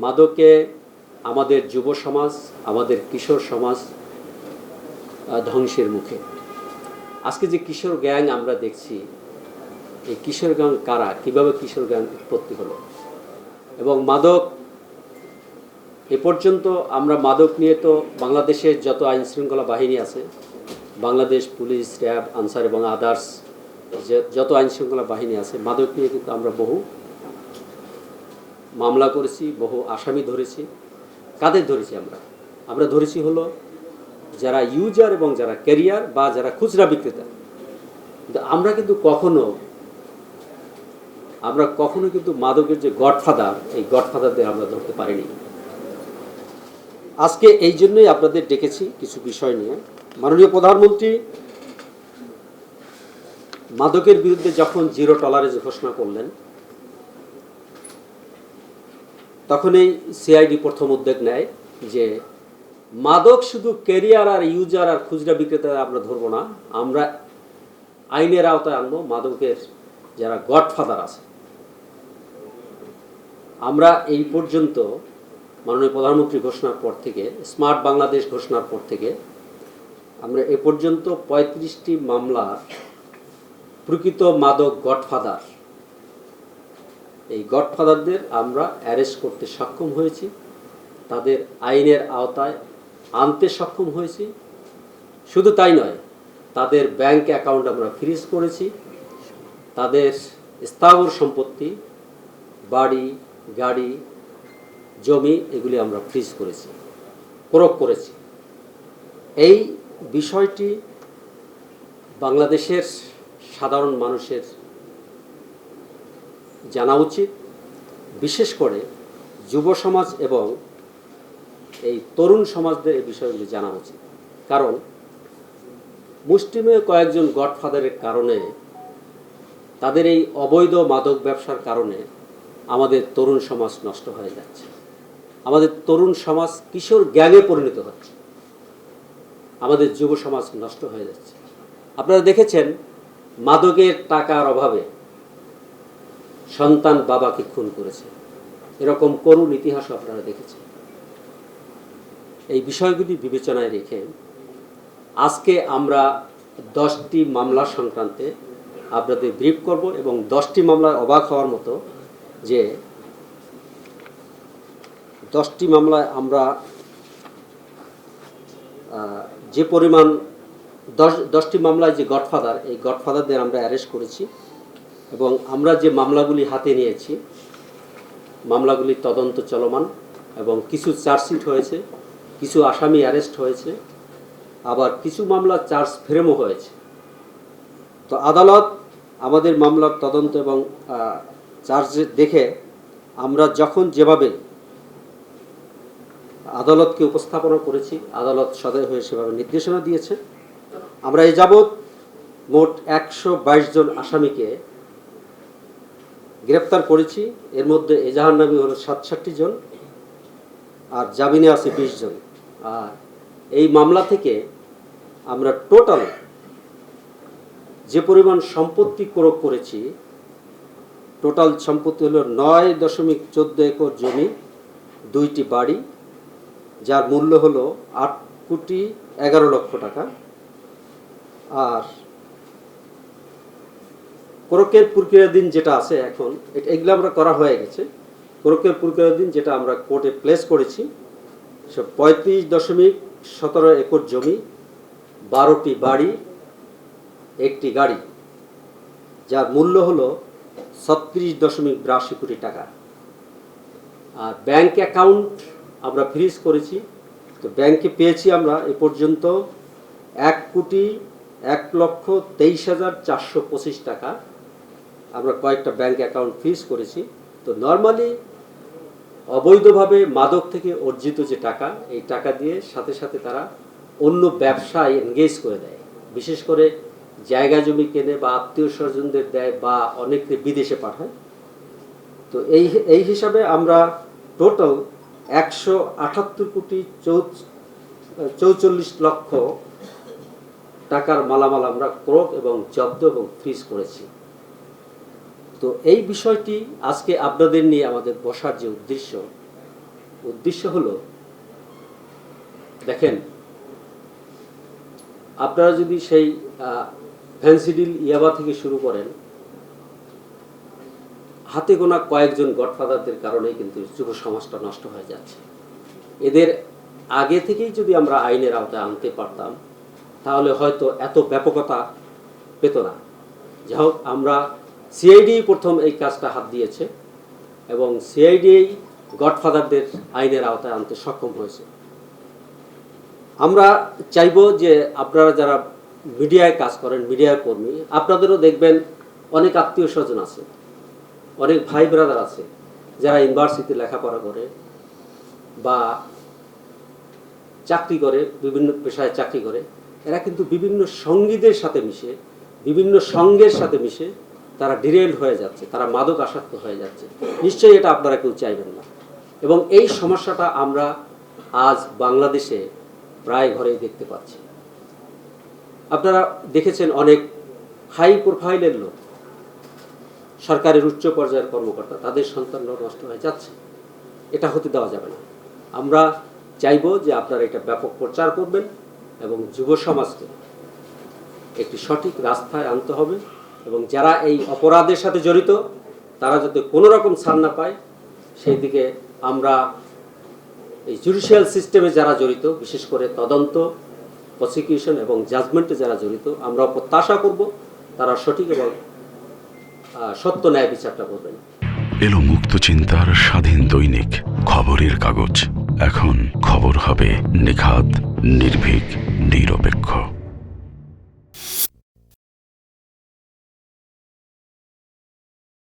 মাদকে আমাদের যুব সমাজ, আমাদের কিশোর সমাজ ধ্বংসের মুখে। আজকে যে কিশোর গ্যাং আমরা দেখছি, এই কিশোর গ্যাং কারা, কীভাবে কিশোর গ্যাং উৎপত্তি হলো, এবং মাদক এ পর্যন্ত আমরা মাদক নিয়ে তো বাংলাদেশের যত আইন শৃঙ্খলা বাহিনী আছে, বাংলাদেশ পুলিশ, র্যাব, আনসার এবং আদার্স যত আইন শৃঙ্খলা বাহিনী আছে, মাদক নিয়ে কিন্তু আমরা বহু মামলা করেছি, বহু আসামি ধরেছি। কাদের ধরেছি? আমরা ধরেছি হলো যারা ইউজার এবং যারা ক্যারিয়ার বা যারা খুচরা বিক্রেতা। কিন্তু আমরা কখনো কিন্তু মাদকের যে গডফাদার, এই গডফাদারদের আমরা ধরতে পারিনি। আজকে এই জন্যই আপনাদের ডেকেছি কিছু বিষয় নিয়ে। মাননীয় প্রধানমন্ত্রী মাদকের বিরুদ্ধে যখন জিরো টলারেন্স ঘোষণা করলেন, তখন এই সিআইডি প্রথম উদ্যোগ নেয় যে মাদক শুধু ক্যারিয়ার আর ইউজার আর খুচরা বিক্রেতা আমরা ধরবো না, আমরা আইনের আওতায় আনবো মাদকের যারা গডফাদার আছে। আমরা এই পর্যন্ত মাননীয় প্রধানমন্ত্রী ঘোষণার পর থেকে, স্মার্ট বাংলাদেশ ঘোষণার পর থেকে আমরা এ পর্যন্ত 35টি মামলা প্রকৃত মাদক গডফাদার, এই গডফাদারদের আমরা অ্যারেস্ট করতে সক্ষম হয়েছি, তাদের আইনের আওতায় আনতে সক্ষম হয়েছি। শুধু তাই নয়, তাদের ব্যাংক অ্যাকাউন্ট আমরা ফ্রিজ করেছি, তাদের স্থাবর সম্পত্তি, বাড়ি, গাড়ি, জমি, এগুলি আমরা ফ্রিজ করেছি, ক্রোক করেছি। এই বিষয়টি বাংলাদেশের সাধারণ মানুষের জানা উচিত, বিশেষ করে যুব সমাজ এবং এই তরুণ সমাজদের এই বিষয়গুলি জানা উচিত। কারণ মুষ্টিমেয় কয়েকজন গডফাদারের কারণে, তাদের এই অবৈধ মাদক ব্যবসার কারণে আমাদের তরুণ সমাজ নষ্ট হয়ে যাচ্ছে, আমাদের তরুণ সমাজ কিশোর গ্যাংয়ে পরিণত হচ্ছে, আমাদের যুব সমাজ নষ্ট হয়ে যাচ্ছে। আপনারা দেখেছেন মাদকের টাকার অভাবে সন্তান বাবাকে খুন করেছে, এরকম করুণ ইতিহাসও আপনারা দেখেছেন। এই বিষয়গুলি বিবেচনায় রেখে আজকে আমরা 10টি মামলা সংক্রান্তে আপনাদের ব্রিফ করব, এবং 10টি মামলায় অবাক হওয়ার মতো যে 10টি মামলায় আমরা যে পরিমাণ 10টি মামলায় যে গডফাদার, এই গডফাদারদের আমরা অ্যারেস্ট করেছি, এবং আমরা যে মামলাগুলি হাতে নিয়েছি, মামলাগুলি তদন্ত চলমান, এবং কিছু চার্জশিট হয়েছে, কিছু আসামি অ্যারেস্ট হয়েছে, আবার কিছু মামলা চার্জ ফ্রেমও হয়েছে। তো আদালত আমাদের মামলার তদন্ত এবং চার্জ দেখে আমরা যখন যেভাবে আদালতকে উপস্থাপনা করেছি, আদালত সদয় হয়ে সেভাবে নির্দেশনা দিয়েছে। আমরা এ যাবৎ মোট 122 জন আসামিকে গ্রেপ্তার করেছি। এর মধ্যে এজাহারনামী হলো 67 জন, আর জামিনে আছে 20 জন। আর এই মামলা থেকে আমরা টোটাল যে পরিমাণ সম্পত্তি ক্রোক করেছি, টোটাল সম্পত্তি হলো 9.14 একর জমি, 2টি বাড়ি, যার মূল্য হলো 8,11,00,000 টাকা। আর ক্রোকের প্রক্রিয়াধীন যেটা আছে এখন, এগুলো আমরা করা হয়ে গেছে। ক্রোকের প্রক্রিয়াধীন যেটা আমরা কোর্টে প্লেস করেছি, সে 35.17 একর জমি, 12টি বাড়ি, 1টি গাড়ি, যার মূল্য হলো 36.82 কোটি টাকা। আর ব্যাংক অ্যাকাউন্ট আমরা ফ্রিজ করেছি। তো ব্যাংকে পেয়েছি আমরা এ পর্যন্ত 1,01,23,425 টাকা। আমরা কয়েকটা ব্যাংক অ্যাকাউন্ট ফ্রিজ করেছি। তো নর্মালি অবৈধভাবে মাদক থেকে অর্জিত যে টাকা, এই টাকা দিয়ে সাথে সাথে তারা অন্য ব্যবসায় এনগেজ করে দেয়, বিশেষ করে জায়গা জমি কেনে বা আত্মীয় স্বজনদের দেয় বা অনেকে বিদেশে পাঠায়। তো এই হিসাবে আমরা টোটাল 178,44,00,000 টাকার মালামাল আমরা ক্রোক এবং জব্দ এবং ফ্রিজ করেছি। তো এই বিষয়টি আজকে আপনাদের নিয়ে আমাদের বসার যে উদ্দেশ্য, উদ্দেশ্য হলো, দেখেন, আপনারা যদি সেই ফ্যান্সিডিল ইয়াবা থেকে শুরু করেন, হাতে গোনা কয়েকজন গডফাদারদের কারণেই কিন্তু যুব সমাজটা নষ্ট হয়ে যাচ্ছে। এদের আগে থেকেই যদি আমরা আইনের আওতায় আনতে পারতাম, তাহলে হয়তো এত ব্যাপকতা পেত না। যাই হোক, আমরা সিআইডি প্রথম এই কাজটা হাত দিয়েছে এবং সিআইডি গডফাদারদের আইনের আওতায় আনতে সক্ষম হয়েছে। আমরা চাইব যে আপনারা যারা মিডিয়ায় কাজ করেন, মিডিয়ার কর্মী, আপনাদেরও দেখবেন অনেক আত্মীয় স্বজন আছে, অনেক ভাই ব্রাদার আছে যারা ইউনিভার্সিটিতে লেখাপড়া করে বা চাকরি করে, বিভিন্ন পেশায় চাকরি করে। এরা কিন্তু বিভিন্ন সঙ্গীদের সাথে মিশে, বিভিন্ন সঙ্গের সাথে মিশে তারা ডিরেল হয়ে যাচ্ছে, তারা মাদক আসক্ত হয়ে যাচ্ছে। নিশ্চয়ই এটা আপনারা কেউ চাইবেন না। এবং এই সমস্যাটা আমরা আজ বাংলাদেশে প্রায় ঘরেই দেখতে পাচ্ছি। আপনারা দেখেছেন অনেক হাই প্রোফাইলের লোক, সরকারের উচ্চ পর্যায়ের কর্মকর্তা, তাদের সন্তানরাও নষ্ট হয়ে যাচ্ছে। এটা হতে দেওয়া যাবে না। আমরা চাইব যে আপনারা এটা ব্যাপক প্রচার করবেন এবং যুব সমাজকে একটি সঠিক রাস্তায় আনতে হবে এবং যারা এই অপরাধের সাথে জড়িত তারা যাতে কোনো রকম ছাড় না পায়, সেই দিকে আমরা এই জুডিশিয়াল সিস্টেমে যারা জড়িত, বিশেষ করে তদন্ত, প্রসিকিউশন এবং জাজমেন্টে যারা জড়িত, আমরা প্রত্যাশা করব তারা সঠিক এবং সত্য ন্যায় বিচারটা করবেন। এলো মুক্ত চিন্তার স্বাধীন দৈনিক খবরের কাগজ। এখন খবর হবে নিখাত, নির্ভীক, নিরপেক্ষ।